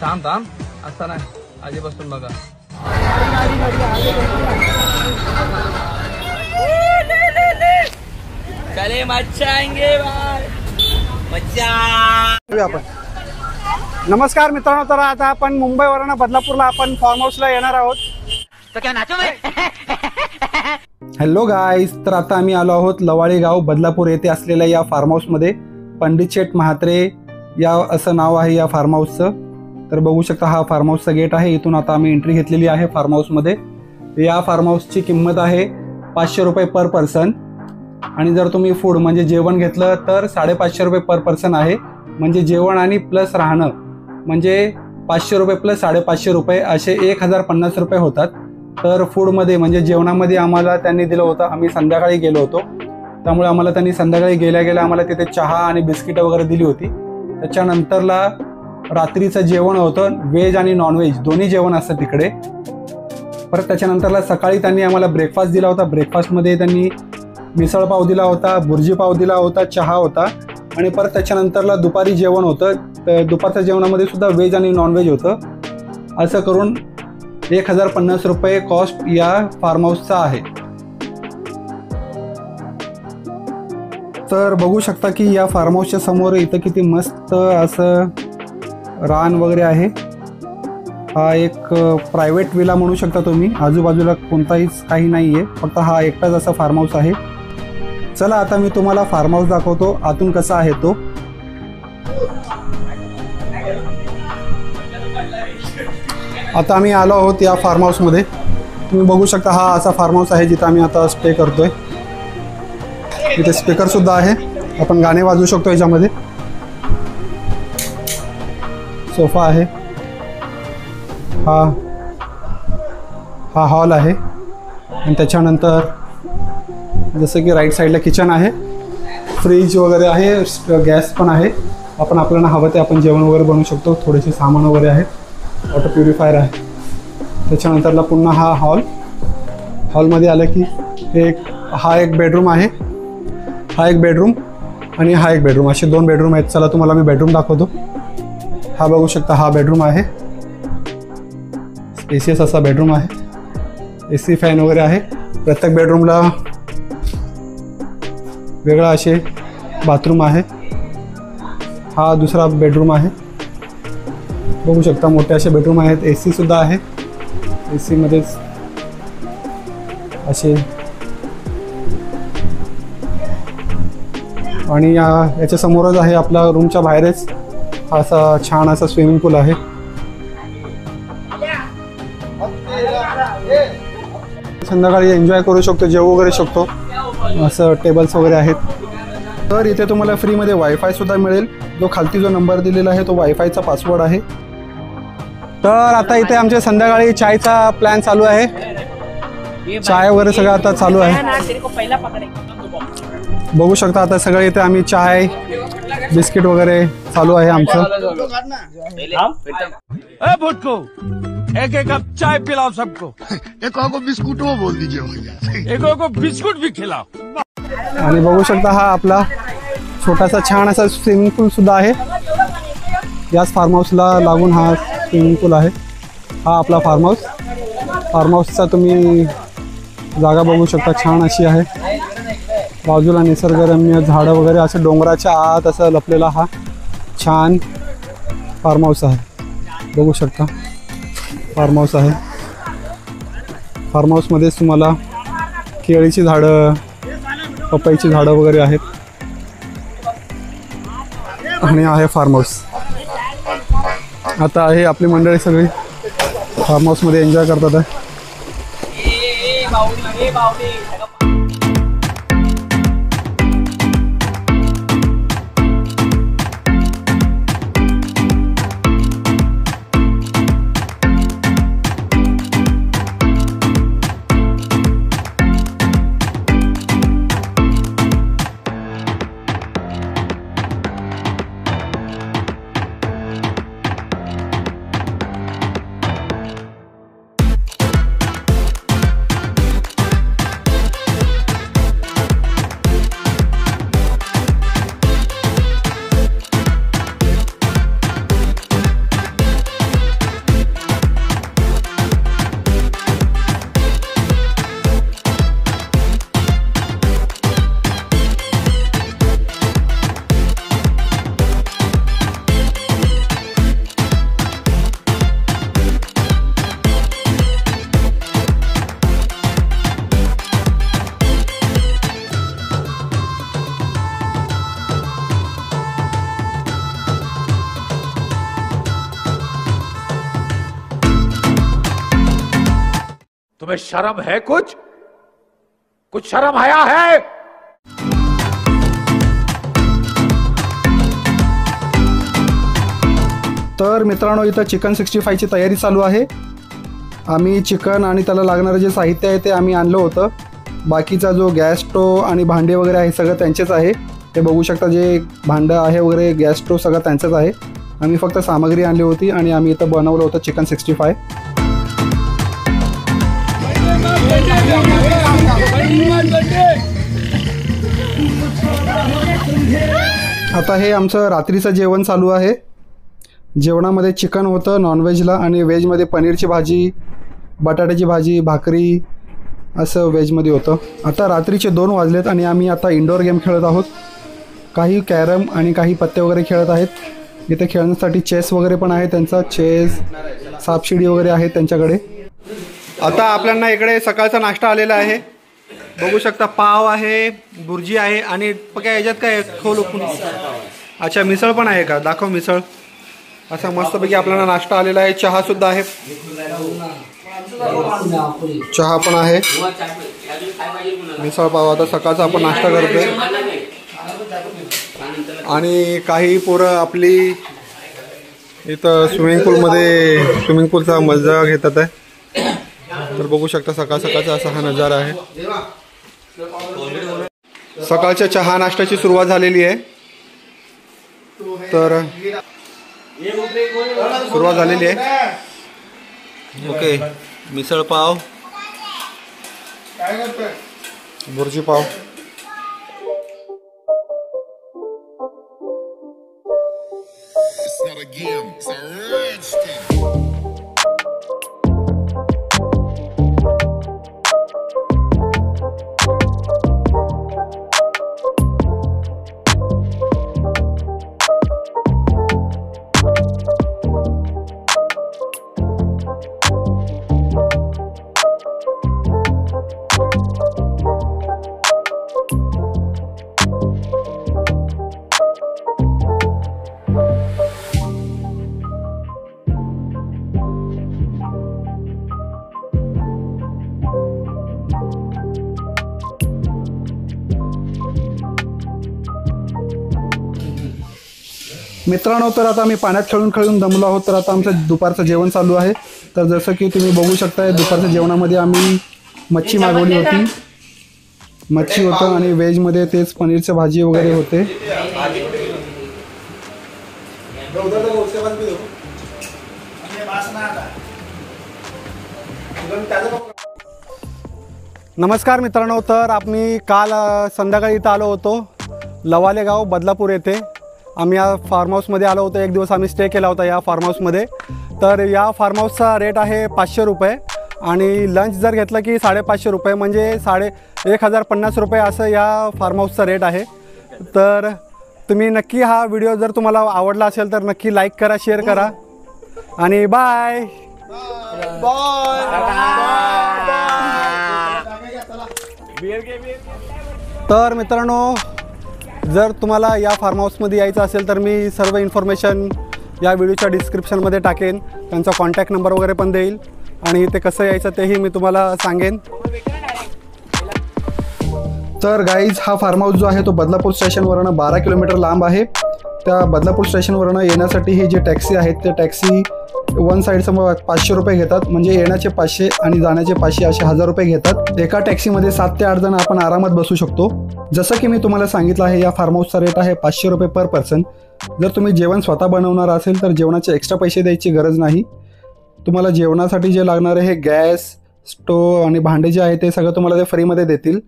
थांब थांब असता नाही आधीपासून बघा. चले मच्छा आएंगे भाई मच्छा. आपण नमस्कार मित्रांनो, तर आता आपण मुंबईवरून बदलापूरला आपण फार्म हाऊसला येणार आहोत. तो क्या नाचो मैं. हॅलो गाईज, तर आता आम्ही आलो आहोत लवाळी गाव बदलापूर येथे असलेल्या या फार्म हाऊसमध्ये. पंडित शेठ म्हात्रे या असं नाव आहे या फार्म हाऊसचं. तर बघू शकता हा फार्म हाऊसचा गेट आहे. इथून आता आम्ही एंट्री घेतलेली आहे फार्म हाऊसमध्ये. या फार्म हाऊसची किंमत आहे 500 रुपये पर पर्सन. आणि जर तुम्ही फूड म्हणजे जेवण घेतलं तर 550 रुपये पर पर्सन आहे. म्हणजे जेवण आणि प्लस राहणं म्हणजे 500 रुपये प्लस 550 रुपये असे 1050 रुपये होतात. तर फूडमध्ये म्हणजे जेवणामध्ये आम्हाला त्यांनी दिलं होतं. आम्ही संध्याकाळी गेलो होतो, त्यामुळे आम्हाला त्यांनी संध्याकाळी गेल्या गेल्या आम्हाला तिथे चहा आणि बिस्किटं वगैरे दिली होती. त्याच्यानंतरला रात्रीचं जेवण होतं. व्हेज आणि नॉनव्हेज दोन्ही जेवण असतं तिकडे. परत त्याच्यानंतरला सकाळी त्यांनी आम्हाला ब्रेकफास्ट दिला होता. ब्रेकफास्टमध्ये त्यांनी मिसळ पाव दिला होता, भुर्जी पाव दिला होता, चहा होता. आणि परत त्याच्यानंतरला दुपारी जेवण होतं. तर दुपारच्या जेवणामध्ये सुद्धा व्हेज आणि नॉनव्हेज होतं. असं करून 1050 रुपये कॉस्ट या फार्म हाऊसचा आहे. तर बघू शकता की या फार्म हाऊसच्या समोर इथं किती मस्त असं रान वगैरे आहे. हा एक प्रायव्हेट विला म्हणू शकता तुम्ही. आजूबाजूला कोणताहीच काही नाही आहे, फक्त हा एकटाच असा फार्म हाऊस आहे. चला आता मी तुम्हाला फार्म हाऊस दाखवतो आतून कसा आहे तो. आता आम्ही आलो आहोत या फार्म हाऊसमध्ये. तुम्ही बघू शकता हा असा फार्म हाऊस आहे जिथं आम्ही आता स्टे करतोय. इथे स्पीकर सुद्धा आहे, आपण गाणे वाजवू शकतो याच्यामध्ये. सोफा आहे. हा हॉल आहे. आणि त्याच्यानंतर जसं की राईट साईडला किचन आहे, फ्रीज वगैरे आहे, गॅस पण आहे. आपण आपल्याला हवं ते आपण जेवण वगैरे बनवू शकतो. थोडेसे सामान वगैरे आहेत, वॉटर प्युरिफायर आहे. त्याच्यानंतरला पुन्हा हा हॉलमध्ये आलं की हा एक बेडरूम आहे. हा एक बेडरूम आणि हा एक बेडरूम, असे 2 बेडरूम आहेत. चला तुम्हाला मी बेडरूम दाखवतो. हा बघू शकता हा बेडरूम आहे. स्पेसियस असा बेडरूम आहे. AC फॅन वगैरे आहे. प्रत्येक बेडरूमला वेगळा असे बाथरूम आहे. हा दुसरा बेडरूम आहे. बघू शकता मोठे असे बेडरूम आहेत. AC सुद्धा आहे. AC मध्येच असे. आणि याच्या समोरच आहे आपला रूमच्या बाहेरच असा छान असा स्विमिंग पूल आहे. संध्याकाळी एन्जॉय करू शकतो, जेवू वगैरे शकतो. असं टेबल्स वगैरे आहेत. तर इथे तुम्हाला फ्रीमध्ये वायफाय सुद्धा मिळेल. जो खालती जो नंबर दिलेला आहे तो वायफायचा पासवर्ड आहे. तर आता इथे आमच्या संध्याकाळी चायचा प्लॅन चालू आहे. चाय वगैरे सगळं आता चालू आहे. बघू शकता आता सगळे इथे आम्ही चाय बिस्किट वगैरे चालू आहे आमचं. एक कप चाय पिलाओ सबको. एक को बिस्कुट वो बोल दीजिए भैया. एक को बिस्कुट भी खिलाओ. आणि बघू शकता हा आपला छोटासा छान असा स्विमिंग पूल सुद्धा आहे. याच फार्म हाऊसला लागून हा स्विमिंग पूल आहे. हा आपला फार्म हाऊस. फार्म हाऊसचा तुम्ही जागा बघू शकता, छान अशी आहे. बाजूला निसर्गरम्य झाडं वगैरे असं डोंगराच्या आत असं लपलेला हा छान फार्म हाऊस आहे. बघू शकता फार्म हाऊस आहे. फार्म हाऊसमध्येच तुम्हाला केळीची झाडं, पपईची झाडं वगैरे आहेत. आणि आहे फार्म हाऊस. आता आहे आपली मंडळी सगळी फार्म हाऊसमध्ये एन्जॉय करतात आहे. तुम्हें शर्म है? कुछ शर्म आया है? तर मित्रांनो, इथं चिकन 65ची तयारी चालू आहे. आम्ही चिकन आणि त्याला लागणारं जे साहित्य आहे ते आम्ही आणलं होतं. बाकीचा जो गॅस स्टोव आणि भांडे वगैरे आहे सगळं त्यांचेच आहे. ते बघू शकता, जे भांडं आहे वगैरे गॅस स्टोव सगळं त्यांचंच आहे. आम्ही फक्त सामग्री आणली होती आणि आम्ही इथं बनवलं होतं चिकन 65. आता हे आमचं रात्रीचं जेवण चालू आहे. जेवणामध्ये चिकन होतं नॉनव्हेजला आणि व्हेजमध्ये पनीरची भाजी, बटाट्याची भाजी, भाकरी असं व्हेजमध्ये होतं. आता रात्रीचे 2 वाजलेत आणि आम्ही आता इंडोर गेम खेळत आहोत. काही कॅरम आणि काही पत्ते वगैरे खेळत आहेत. इथे खेळण्यासाठी चेस वगैरे पण आहे त्यांचा. चेस, सापशिडी वगैरे आहे त्यांच्याकडे. आता आपल्याला इकडे सकाळचा नाश्ता आलेला आहे. बघू शकता, पाव आहे, भुर्जी आहे आणि काय याच्यात काय खोल. अच्छा, मिसळ पण आहे का? दाखव मिसळ. असा मस्तपैकी आपल्याला नाश्ता आलेला आहे. चहा सुद्धा आहे. चहा पण आहे. मिसळ पाव. आता सकाळचा आपण नाश्ता करतोय आणि काही पोरं आपली इथं स्विमिंग पूलचा मजा घेतात आहे. तर बघू शकता सकाळ सकाळचा असा हा नजारा आहे. सकाळच्या चहा नाश्त्याची सुरुवात झालेली आहे. तर सुरुवात झालेली आहे. ओके, मिसळ पाव, भुर्जी पाव. It's not a game, it's a rich thing. मित्रांनो, तर आता आम्ही पाण्यात खेळून दमलो आहोत. तर आता आमचं दुपारचं जेवण चालू आहे. तर जसं की तुम्ही बघू शकताय, दुपारच्या जेवणामध्ये आम्ही मच्छी मागवली होती. मच्छी होतं आणि व्हेजमध्ये तेच पनीरची भाजी वगैरे होते. नमस्कार मित्रांनो, तर आम्ही काल संध्याकाळी इथं आलो होतो लवाले गाव बदलापूर येथे. आम्ही या फार्म हाऊसमध्ये आलो होतो. 1 दिवस आम्ही स्टे केला होता या फार्म हाऊसमध्ये. तर या फार्म हाऊसचा रेट आहे 500 रुपये आणि लंच जर घेतलं की 550 रुपये, म्हणजे 1,050 रुपये असं या फार्म हाऊसचा रेट आहे. तर तुम्ही नक्की हा व्हिडिओ जर तुम्हाला आवडला असेल तर नक्की लाईक करा, शेअर करा आणि बाय. तर मित्रांनो, जर तुम्हाला या फार्म हाऊसमध्ये यायचं असेल तर मी सर्व इन्फॉर्मेशन या व्हिडिओच्या डिस्क्रिप्शनमध्ये टाकेन. त्यांचा कॉन्टॅक्ट नंबर वगैरे पण देईल आणि इथे कसं यायचं तेही मी तुम्हाला सांगेन. तर गाईज, हा फार्म हाऊस जो आहे तो बदलापूर स्टेशनवरनं 12 किलोमीटर लांब आहे. त्या बदलापूर स्टेशनवरनं येण्यासाठी ही जी टॅक्सी आहेत त्या टॅक्सी वन साईडचं 500 रुपये घेतात. म्हणजे येण्याचे 500 आणि जाण्याचे 500 असे 1000 रुपये घेतात. एका टॅक्सीमध्ये 7 ते 8 जण आपण आरामात बसू शकतो. जसं की मी तुम्हाला सांगितलं आहे, या फार्म हाऊसचा रेट आहे 500 रुपये पर पर्सन. जर तुम्ही जेवण स्वतः बनवणार असेल तर जेवणाचे एक्स्ट्रा पैसे द्यायची गरज नाही. तुम्हाला जेवणासाठी जे लागणारे हे गॅस स्टोव आणि भांडे जे आहे ते सगळं तुम्हाला ते फ्रीमध्ये देतील.